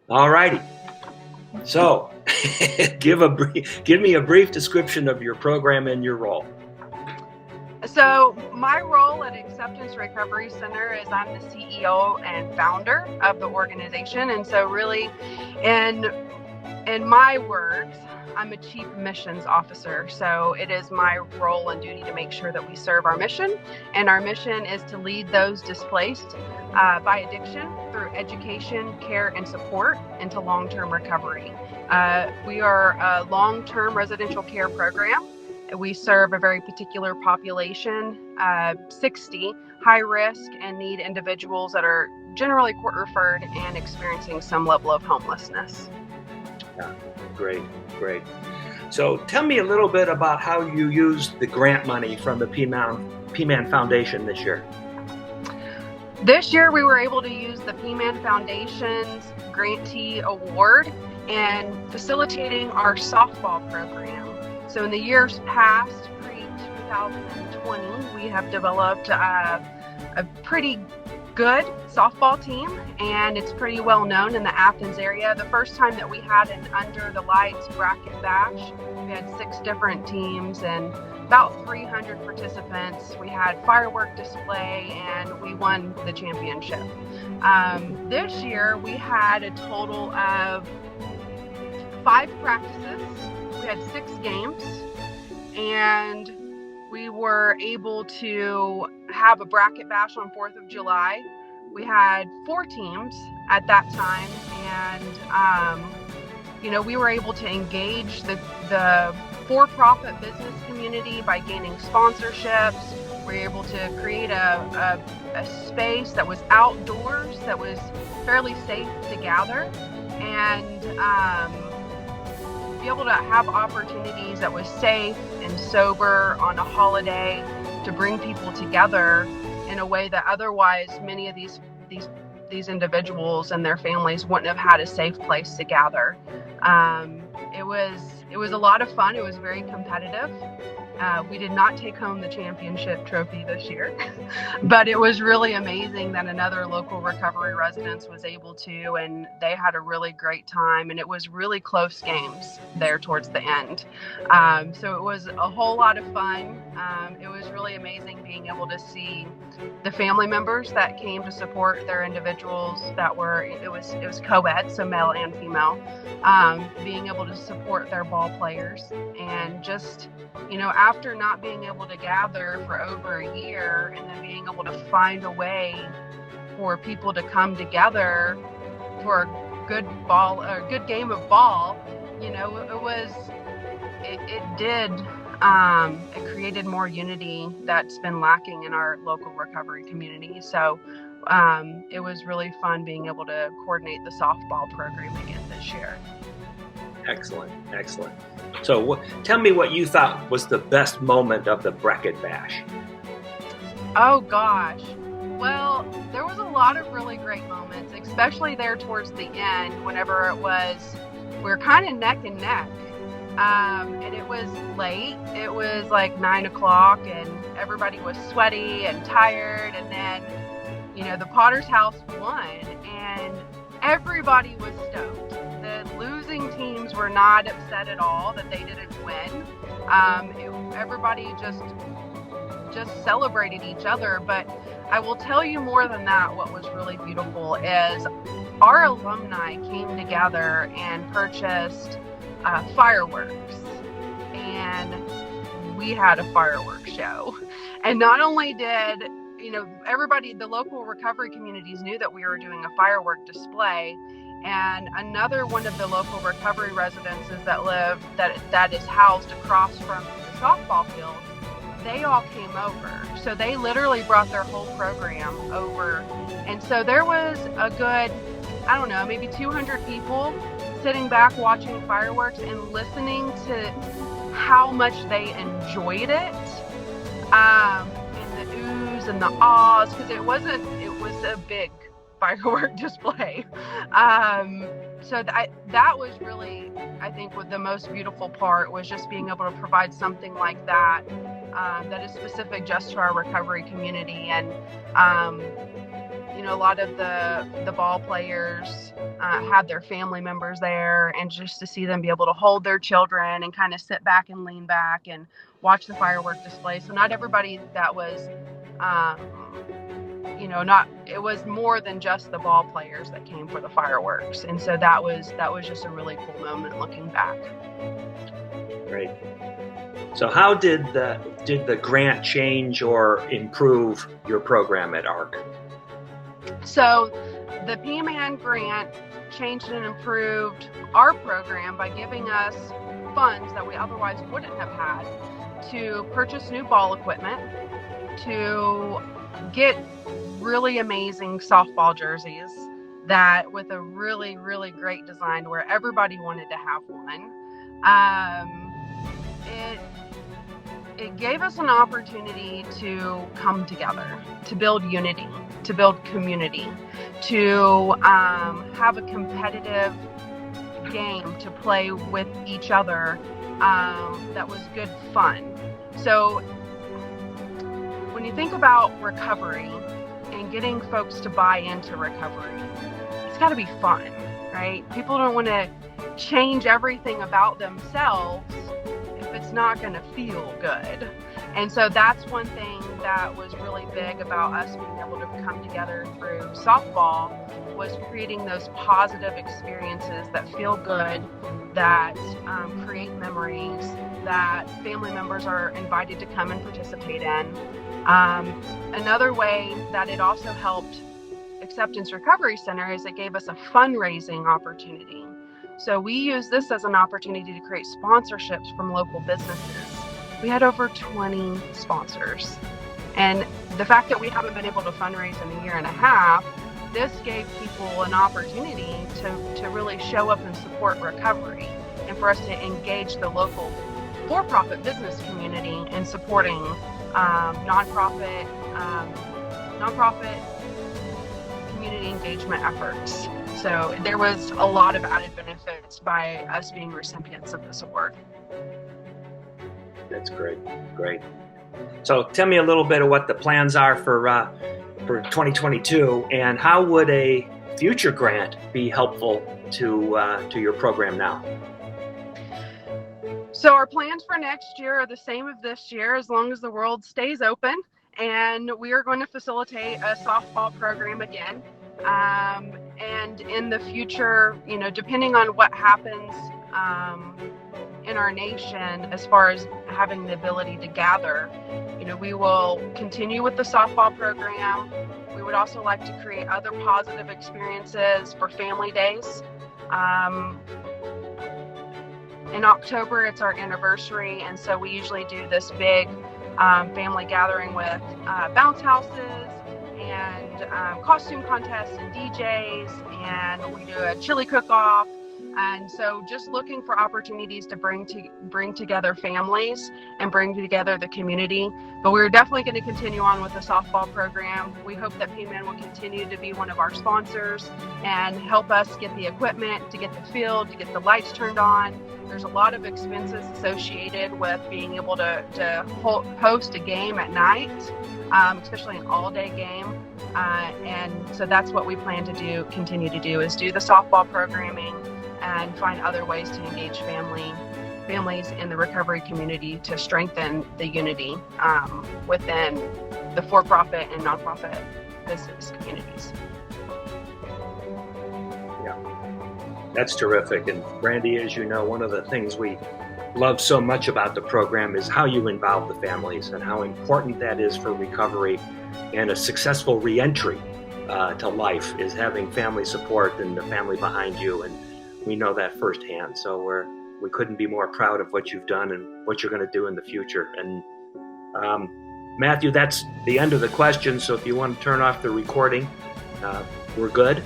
All righty. So, give me a brief description of your program and your role. So my role at Acceptance Recovery Center is I'm the CEO and founder of the organization. And so really in my words, I'm a chief missions officer. So it is my role and duty to make sure that we serve our mission. And our mission is to lead those displaced by addiction through education, care, and support into long-term recovery. We are a long-term residential care program. We serve a very particular population, 60 high risk and need individuals that are generally court referred and experiencing some level of homelessness. Yeah, great. So tell me a little bit about how you used the grant money from the P-Man Foundation this year. This year we were able to use the P-Man Foundation's Grantee Award in facilitating our softball program. So in the years past, pre-2020, we have developed a pretty good softball team, and it's pretty well known in the Athens area. The first time that we had an Under the Lights bracket bash, we had 6 different teams and about 300 participants. We had firework display, and we won the championship. This year, we had a total of 5 practices. We had 6 games, and we were able to have a bracket bash on 4th of July. We had 4 teams at that time, and we were able to engage the for-profit business community by gaining sponsorships. We were able to create a space that was outdoors, that was fairly safe to gather, and be able to have opportunities that was safe and sober on a holiday to bring people together in a way that otherwise many of these individuals and their families wouldn't have had a safe place to gather. It was a lot of fun. It was very competitive. We did not take home the championship trophy this year, but it was really amazing that another local recovery residence was able to, and they had a really great time, and it was really close games there towards the end. So it was a whole lot of fun. It was really amazing being able to see the family members that came to support their individuals it was co-ed, so male and female, being able to support their ball players, and just, after not being able to gather for over a year, and then being able to find a way for people to come together for a good game of ball, it created more unity that's been lacking in our local recovery community. So it was really fun being able to coordinate the softball program again this year. Excellent. So tell me what you thought was the best moment of the bracket bash. Oh gosh. Well, there was a lot of really great moments, especially there towards the end, whenever we were kind of neck and neck. And it was late. It was like 9:00, and everybody was sweaty and tired. And then, the Potter's House won, and everybody was stoked. The losing teams were not upset at all that they didn't win. Everybody just celebrated each other. But I will tell you more than that. What was really beautiful is our alumni came together and purchased fireworks, and we had a fireworks show. And not only did everybody, the local recovery communities knew that we were doing a firework display, and another one of the local recovery residences that is housed across from the softball field, they all came over. So they literally brought their whole program over, and so there was a good, maybe 200 people sitting back watching fireworks and listening to how much they enjoyed it, and the oohs and the ahs, because it was a big firework display. So that was really, I think, what the most beautiful part was, just being able to provide something like that, that is specific just to our recovery community. And a lot of the ball players had their family members there, and just to see them be able to hold their children and kind of sit back and lean back and watch the firework display. So not everybody that was, it was more than just the ball players that came for the fireworks. And so that was just a really cool moment looking back. Great. So how did the grant change or improve your program at ARC? So the P-Man grant changed and improved our program by giving us funds that we otherwise wouldn't have had to purchase new ball equipment, to get really amazing softball jerseys that with a really, really great design where everybody wanted to have one. It gave us an opportunity to come together, to build unity, to build community, to have a competitive game to play with each other that was good fun. So when you think about recovery and getting folks to buy into recovery, it's got to be fun, right? People don't want to change everything about themselves if it's not going to feel good. And so that's one thing that was really big about us being able to come together through softball, was creating those positive experiences that feel good, that create memories, that family members are invited to come and participate in. Another way that it also helped Acceptance Recovery Center is it gave us a fundraising opportunity. So we use this as an opportunity to create sponsorships from local businesses. We had over 20 sponsors. And the fact that we haven't been able to fundraise in a year and a half, this gave people an opportunity to really show up and support recovery, and for us to engage the local for-profit business community in supporting nonprofit community engagement efforts. So there was a lot of added benefits by us being recipients of this award. That's great. So tell me a little bit of what the plans are for 2022, and how would a future grant be helpful to your program now? So our plans for next year are the same as this year, as long as the world stays open, and we are going to facilitate a softball program again. And in the future, depending on what happens in our nation as far as having the ability to gather, we will continue with the softball program. We would also like to create other positive experiences for family days. In October, it's our anniversary, and so we usually do this big family gathering with bounce houses and costume contests and DJs, and we do a chili cook-off. And so just looking for opportunities to bring together families and bring together the community. But we're definitely going to continue on with the softball program. We hope that P-Man will continue to be one of our sponsors and help us get the equipment, to get the field, to get the lights turned on. There's a lot of expenses associated with being able to host a game at night, especially an all-day game. And so that's what we plan to continue to do, is do the softball programming and find other ways to engage families in the recovery community to strengthen the unity within the for-profit and nonprofit business communities. Yeah, that's terrific. And Brandy, as you know, one of the things we love so much about the program is how you involve the families and how important that is for recovery and a successful reentry to life, is having family support and the family behind you. And we know that firsthand. So we couldn't be more proud of what you've done and what you're going to do in the future. And Matthew, that's the end of the question. So if you want to turn off the recording, we're good.